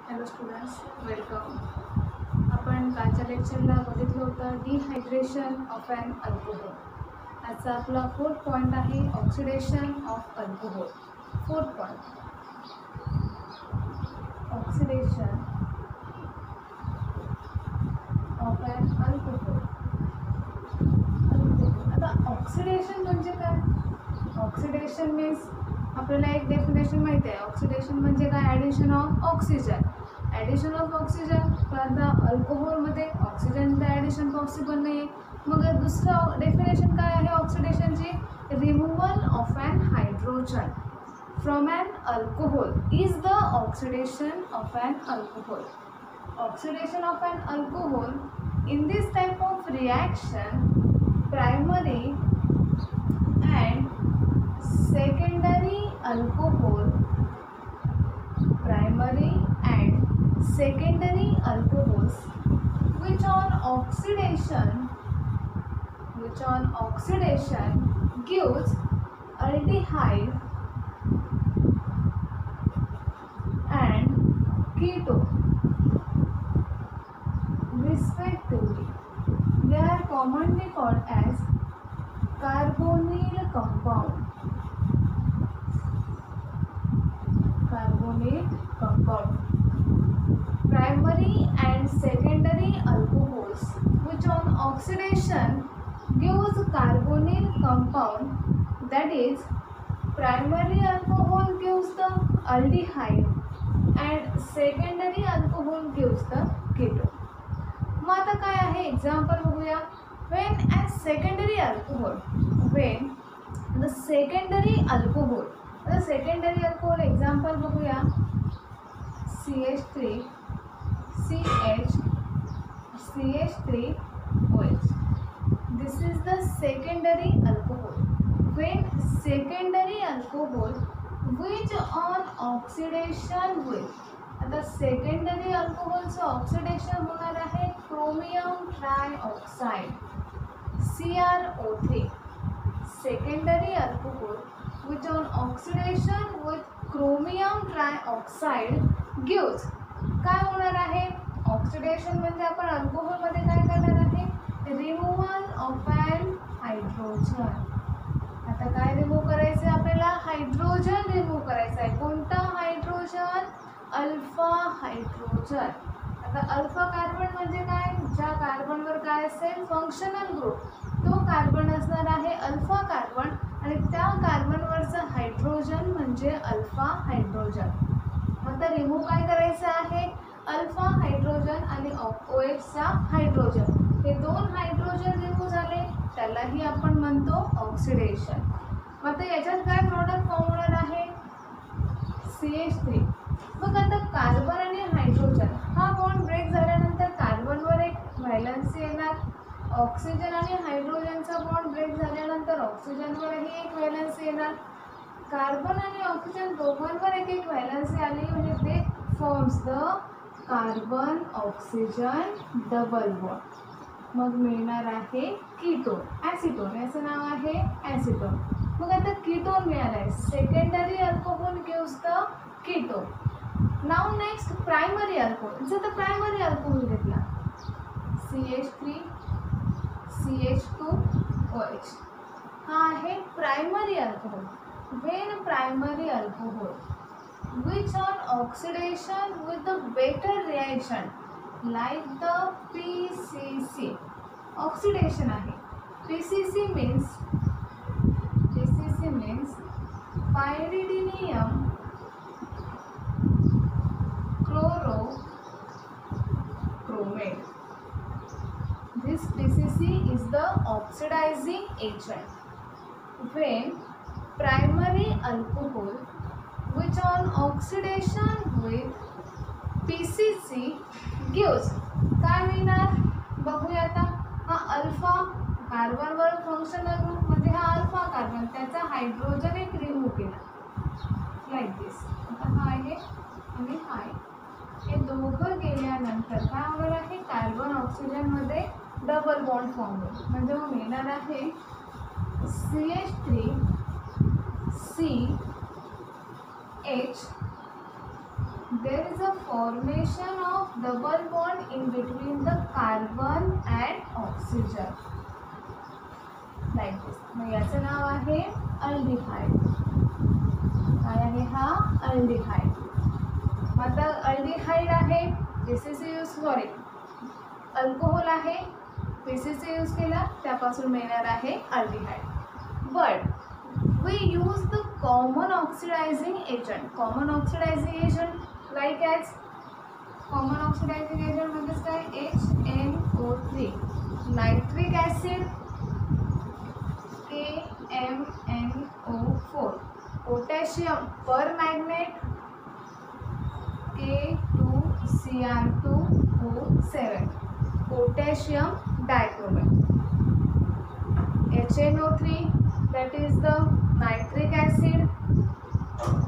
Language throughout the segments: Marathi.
Hello students, welcome. आपण कालच्या लेक्चरला बघितलं होतं डिहायड्रेशन ऑफ ॲन अल्कोहोल. आजचा आपला फोर्थ पॉईंट आहे oxidation of alcohol. Fourth point, oxidation of an alcohol. आता ऑक्सिडेशन म्हणजे काय? ऑक्सिडेशन मीन्स आपल्याला एक डेफिनेशन माहिती आहे. ऑक्सिडेशन म्हणजे काय? Addition of oxygen. Addition of oxygen, कारण अल्कोहोलमध्ये ऑक्सिजनचं ॲडिशन पॉसिबल नाही आहे. मग दुसरं डेफिनेशन काय आहे ऑक्सिडेशनची? Removal of an hydrogen from an alcohol is the oxidation of an alcohol. Oxidation of an alcohol in this type of reaction, primary and secondary alcohols which on oxidation gives aldehyde and ketone respectively. They are commonly called as carbonyl compound. Primary and secondary alcohols which on oxidation gives carbonyl compound, that is primary alcohol gives the aldehyde and secondary alcohol gives the ketone. मग आता काय आहे एक्झाम्पल बघूया. when the secondary alcohol example बघूया. CH3 CH3OH. This is the secondary alcohol. When secondary alcohol which on oxidation with, आता सेकंडरी अल्कोहोलचं ऑक्सिडेशन होणार आहे chromium trioxide CrO3. Secondary alcohol which on oxidation with chromium trioxide gives, काय होणार आहे? ऑक्सिडेशन म्हणजे आपण अल्कोहोलमध्ये काय करणार आहे? Removal of an hydrogen. आता काय रिमूव्ह करायचं आहे आपल्याला? हायड्रोजन रिमूव्ह करायचं आहे. कोणता हायड्रोजन? Alpha hydrogen. आता अल्फा कार्बन म्हणजे काय? ज्या कार्बनवर काय असेल? फंक्शनल ग्रुप, तो कार्बन असणार आहे अल्फा कार्बन, आणि त्या कार्बनवरचं हायड्रोजन म्हणजे अल्फा हायड्रोजन. मग तर रिमूव्ह काय करायचं आहे? अल्फा हायड्रोजन आणि OHचा हायड्रोजन. हे दोन हायड्रोजन रिमूव्ह झाले, त्यालाही आपण म्हणतो ऑक्सिडेशन. मग आता याच्यात काय प्रॉडक्ट फॉर्म होणार आहे? CH3. मग आता कार्बन आणि हायड्रोजन हा बॉन्ड ब्रेक झाल्यानंतर कार्बनवर एक व्हॅलन्सी येणार. ऑक्सिजन आणि हायड्रोजनचा बॉन्ड ब्रेक झाल्यानंतर ऑक्सिजनवरही एक व्हॅलन्सी येणार. कार्बन आणि ऑक्सिजन दोघांवर एक एक व्हॅलन्सी आली म्हणजे ते forms the carbon oxygen double bond. मग मिळणार आहे कीटोन, ॲसिटोन. याचं नाव आहे ॲसिटोन. मग आता कीटोन मिळालं आहे. Secondary alcohol gives the ketone. Now next primary alcohol. जर प्रायमरी अल्कोहोल घेतला CH3 CH2OH, हा आहे primary alcohol. when primary alcohol which on oxidation with the better reaction like the PCC, oxidation आहे. PCC means pyridinium chlorochromate. This PCC is the oxidizing agent. When primary alcohol which on oxidation with PCC gives, काय मिळणार बघूया. आता हा अल्फा कार्बनवर फंक्शनल ग्रुप मध्ये हा अल्फा कार्बन, त्याचा हायड्रोजन एक रिमूव्ह केला लाईक दिस. आता हा आहे आणि हा आहे, हे दोघं गेल्यानंतर काय होणार आहे? कार्बन ऑक्सिजन मध्ये डबल बॉन्ड फॉर्म होईल. म्हणजे मग मिळणार आहे CH3 C H there is a formation of double bond in between the carbon and oxygen like this. मग याचं नाव आहे अल्डिहाइड. काय आहे हा? अल्डिहाइड. आता अल्डिहाइड आहे पीसीसी यूज सॉरी अल्कोहोल आहे पीसीसी यूज केला त्यापासून मिळणार आहे aldehyde. But we use the common oxidizing agent like as common oxidizing agent म्हणजे काय? HNO3, nitric acid KMNO4, potassium permanganate K2Cr2O7, potassium dichromate. HNO3, that is the nitric acid,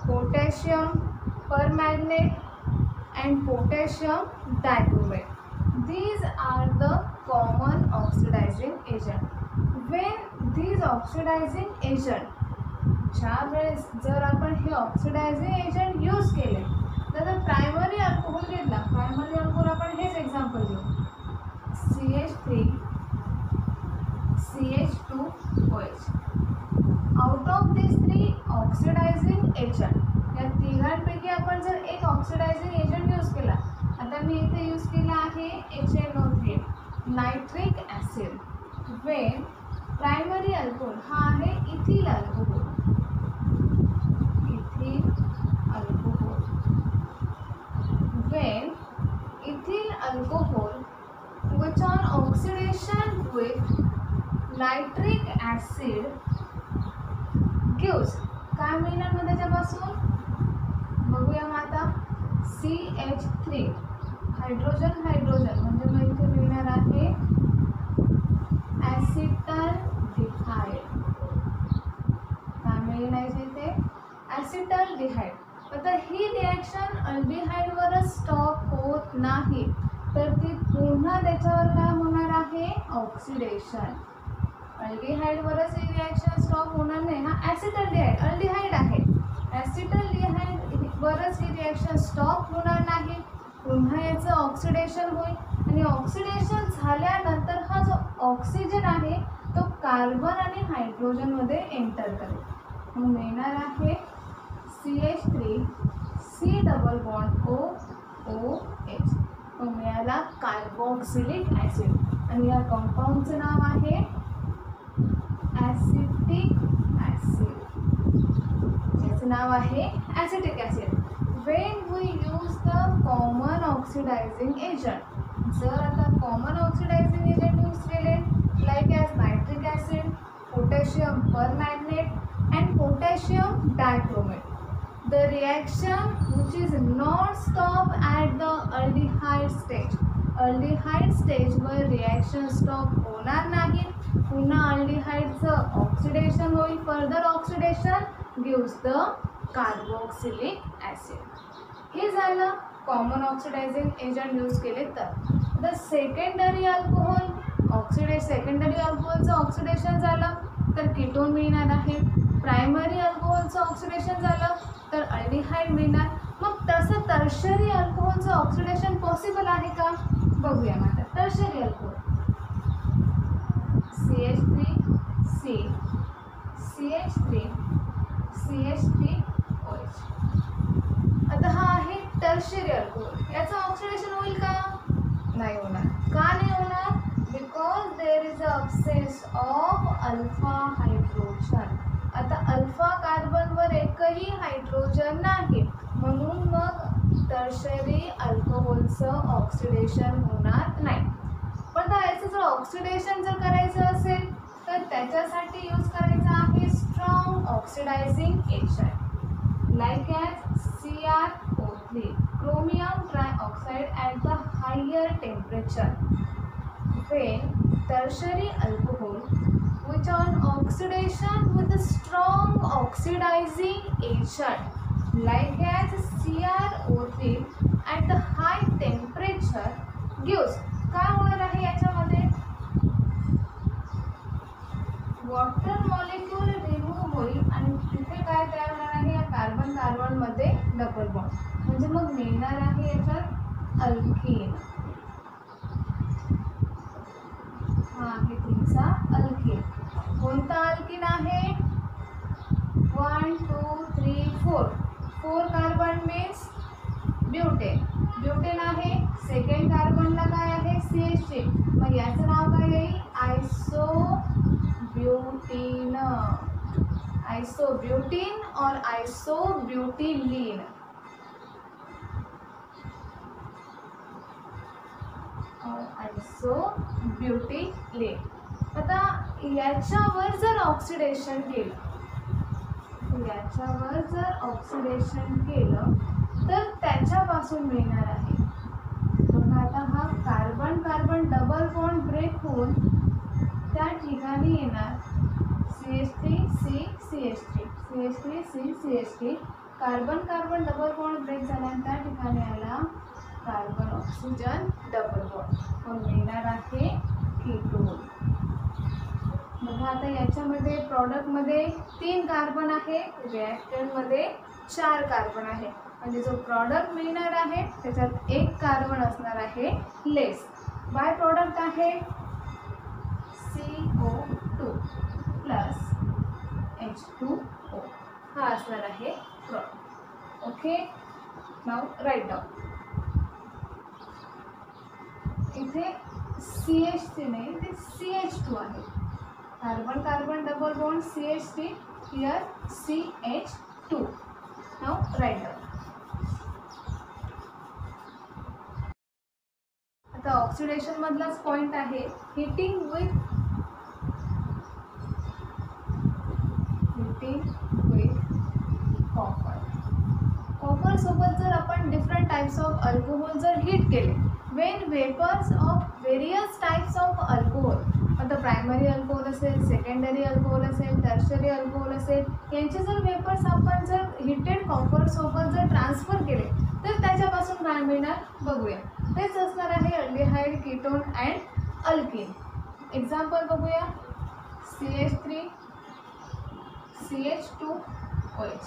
potassium permanganate and potassium dichromate. These are the common oxidizing agent. When these oxidizing agent ज्या वेळेस जर आपण हे ऑक्सिडायझिंग एजंट यूज केले तर प्रायमरी अल्कोहोल घेतला. प्रायमरी अल्कोहोल आपण हेच एक्झाम्पल घेऊ CH3 CH2OH. Out of this 3 oxidizing agent या तिघांपैकी आपण जर एक ऑक्सिडायझिंग एजंट यूज केला. आता मी इथे यूज केला आहे HNO3 nitric acid. Wien primary alcohol हा आहे ethyl alcohol. When ethyl alcohol which on oxidation with nitric acid gives काय मिळणार मग त्याच्यापासून बघूया मग आता CH3 हायड्रोजन म्हणजे मग इथे मिळणार आहे ॲसिटल्डिहाइड. काय मिळणार इथे? ॲसिटल्डिहाइड. आता ही रिॲक्शन अल्डिहाइडवरच स्टॉप होत नाही तर ती पुन्हा त्याच्यावर काय होणार आहे? ऑक्सिडेशन. अल्डिहाइडवरच ही रिॲक्शन स्टॉप होणार नाही. हा ॲसिटल्डिहाइड अल्डिहाइड आहे. ॲसिटल्डिहाइडवरच ही रिॲक्शन स्टॉप होणार नाही. पुन्हा याचं ऑक्सिडेशन होईल आणि ऑक्सिडेशन झाल्यानंतर हा जो ऑक्सिजन आहे तो कार्बन आणि हायड्रोजनमध्ये एंटर करेल. मग मिळणार आहे CH3 C double bond OOH. तो मिळाला कार्बोक्सिलिक ॲसिड आणि या कंपाऊंडचं नाव आहे ॲसिटिक ॲसिड. याचं नाव आहे acetic acid. When we use the common oxidising agent जर आता कॉमन ऑक्सिडायझिंग एजंट यूज केले like as nitric acid potassium permanganate and potassium dichromate the reaction which is not stop at the aldehyde stage. aldehyde stage वर reaction stop होणार नाही. पुन्हा aldehydeचं ऑक्सिडेशन होईल. Further oxidation gives the carboxylic acid. हे झालं कॉमन ऑक्सिडायझिंग एजंट यूज केले तर. द सेकंडरी अल्कोहोल सेकंडरी अल्कोहोलचं ऑक्सिडेशन झालं तर कीटोन मिळणार आहे. प्रायमरी अल्कोहोलचं ऑक्सिडेशन झालं तर अल्डिहाइड मिळणार. मग तसं टर्शरी अल्कोहोलचं ऑक्सिडेशन पॉसिबल आहे का बघूया. मग tertiary alcohol CH3C CH3 CH3OH. आता हा आहे टर्शरी अल्कोहोल. याचं ऑक्सिडेशन होईल का? नाही होणार. का नाही होणार? Because there is a absence of alpha hydrogen. आता अल्फा कार्बनवर एकही हायड्रोजन नाही म्हणून मग टर्शरी अल्कोहोलचं ऑक्सिडेशन होणार नाही. पण याचं जर ऑक्सिडेशन जर करायचं असेल तर त्याच्यासाठी यूज करायचं आहे strong oxidizing agent like as CrO3 chromium trioxide at the higher temperature. When tertiary alcohol which on oxidation with a strong oxidizing agent like as CrO3 at the high temperature gives काय होणार आहे याच्यामध्ये वॉटर मॉलिक्यूल रिमूव्ह होईल आणि तिथे काय तयार होणार आहे या कार्बन कार्बनमध्ये डबल बॉन्ड, म्हणजे मग मिळणार आहे याच्यात अल्कीन. हा आहे तुमचा अल्कीन. कोणता अल्कीन आहे? 1 2 3 4 4 कार्बन मीन्स ब्युटेन. ब्युटेन आहे. सेकंड कार्बनला काय आहे? CH3. मग याचं नाव काय येईल? आयसोब्युटीन. आयसोब्युटीन और आयसोब्युटिलीन. आयसोब्युटिलीन. आता याच्यावर जर ऑक्सिडेशन केलं, याच्यावर जर ऑक्सिडेशन केलं तर त्याच्यापासून मिळणार आहे बघा. आता हा carbon carbon double bond break होऊन त्या ठिकाणी येणार CH3 C CH3 CH3 C CH3. Carbon carbon double bond break झाल्याने त्या ठिकाणी आला कार्बन ऑक्सिजन डबल बॉन्ड, मग मिळणार आहे कीटोन. बघा आता याच्यामध्ये प्रॉडक्टमध्ये 3 कार्बन आहे, रिॲक्टंटमध्ये 4 कार्बन आहे, म्हणजे जो प्रॉडक्ट मिळणार आहे त्याच्यात 1 कार्बन असणार आहे लेस. बाय प्रॉडक्ट आहे CO2 प्लस H2O. हा असणार आहे product. Okay, now write down. इथे CH3 नाही, ते CH2 आहे. Carbon carbon double bond CH3, here CH2. Now write down. आता ऑक्सिडेशन मधलाच पॉइंट आहे हिटिंग विथ कॉपर. कॉपर सोबत जर आपण डिफरंट टाइप्स ऑफ अल्कोहोल जर हीट केले, when vapours of various types of alcohol, आता प्रायमरी अल्कोहोल असेल, सेकंडरी अल्कोहोल असेल, टर्शरी अल्कोहोल असेल, यांचे जर वेपर्स आपण जर हिटेड कॉपर सोबत जर ट्रान्सफर केले तर त्याच्यापासून काय मिळणार बघूया. तेच असणार आहे aldehyde, ketone and alkyne. Example बघूया. CH3 CH2OH.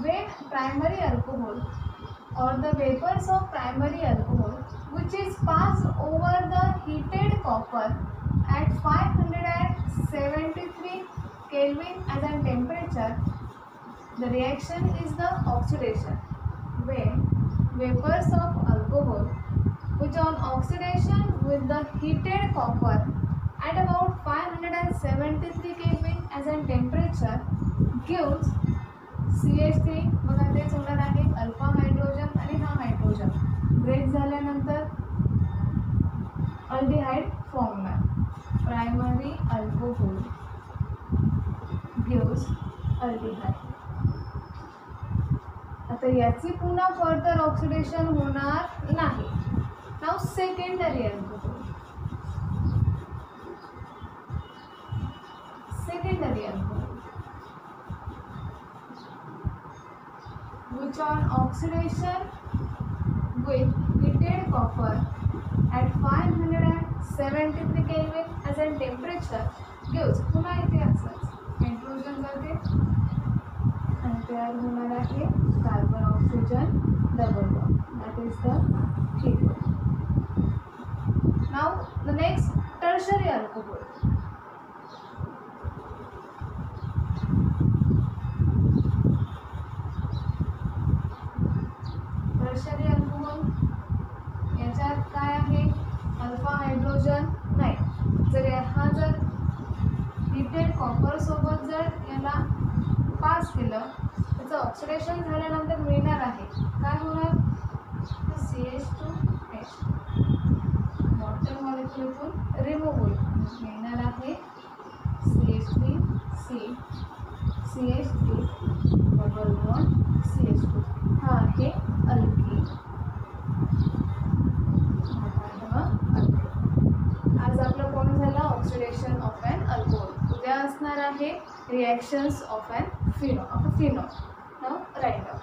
When primary alcohol or the vapors of primary alcohol which is passed over the heated copper at 573 Kelvin as a temperature, the reaction is the oxidation. When vapors of alcohol which on oxidation with the heated copper at about 573 Kelvin as a temperature gives CH3, बघा तेच होणार आहे अल्फा हायड्रोजन आणि हा हायड्रोजन ब्रेक झाल्यानंतर अल्डिहाइड फॉर्म होणार. Primary alcohol gives aldehyde. आता याची पुन्हा फर्दर ऑक्सिडेशन होणार नाही. नाव secondary alcohol. Secondary alcohol which on oxidation with heated copper at 573 Kelvin as a temperature gives, पुन्हा इथे असंच हायड्रोजन जाते आणि तयार होणार आहे carbon oxygen double bond, that is the ketone. Now the next tertiary alcohol. Tertiary alcohol याच्यात काय आहे? अल्फा हायड्रोजन नाही. जर हा जर हिटेड कॉपर सोबत जर याला पास केलं, त्याचं ऑक्सिडेशन झाल्यानंतर मिळणार आहे काय होणार? CH2H. वॉटर मॉलिक्युलतून रिमूव्ह होईल, मिळणार आहे CH3C CH3 double bond CH2. हा आहे अल्कीन. आज आपलं कोण झालं? Oxidation of an alcohol. उद्या असणार आहे reactions of an phenol. Now write down.